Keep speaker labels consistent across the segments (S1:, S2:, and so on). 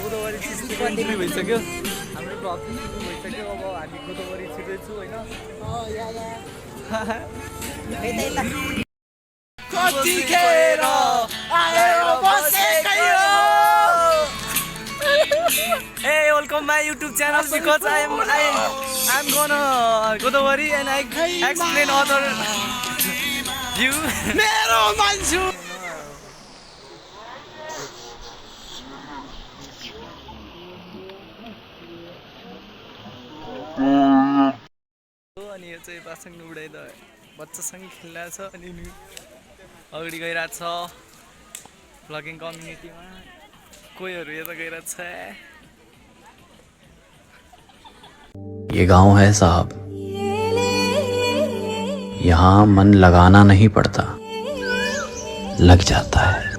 S1: गोदावरी चिज भइसक्यो हाम्रो भ्लग भइसक्यो अब हामी गोदावरी छिर्दैछु होइन कतिखेर आएर बसेकै हो Hey, welcome my YouTube channel because I'm gonna Godavari and I explain other view. Mero manchu. अनि यो चाहिँ पासँग उडाइदा बच्चासँग खेलिरहेछ अनि अगाडि गइरहेछ भ्लगिङ कम्युनिटीमा कोहीहरू यता गइरहेछ
S2: ये गांव है साहब, यहाँ मन लगाना नहीं पड़ता, लग जाता है।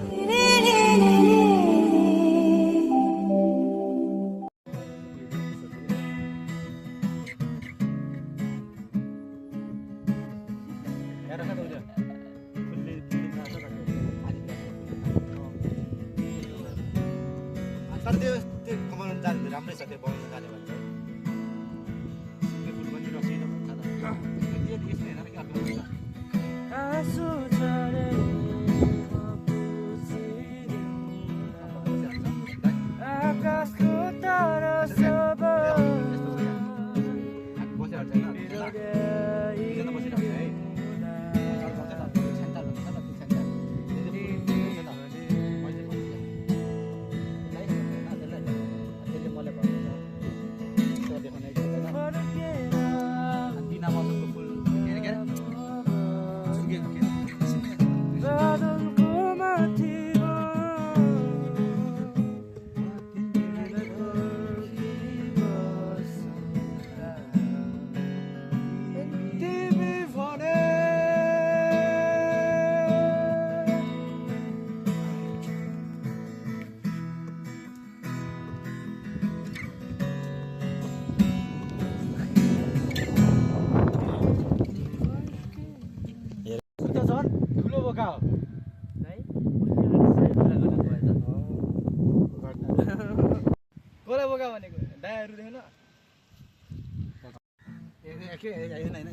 S1: कसलाई बोका भनेको दायाहरू देख्न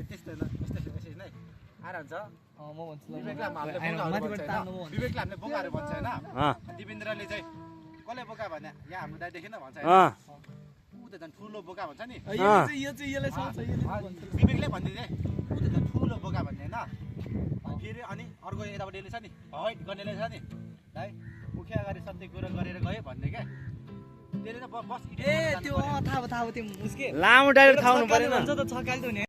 S3: त्यस्तो नै आएर हुन्छ
S1: म भन्छु
S3: विवेकले हामीले बोकाहरू भन्छ होइन दिपेन्द्रले चाहिँ कसले बोका भने यहाँ हाम्रो दाइ देखेन भन्छ ऊ त झन् ठुलो बोका भन्छ नि विवेकले भनिदिए ऊ त झन् ठुलो बोका भन्ने होइन फेरि अनि अर्को यतापट्टि छ नि हट गर्नेले छ नि दाइ मुखिया अगाडि सत्य कुरो गरेर गयो भन्ने क्या त्यसले त बस
S1: ए त्यो थाहा त्यो मुस्के
S4: लामो डाइरेक्ट थाहा हुनु परेन
S1: भन्छ त छकाल्दो नि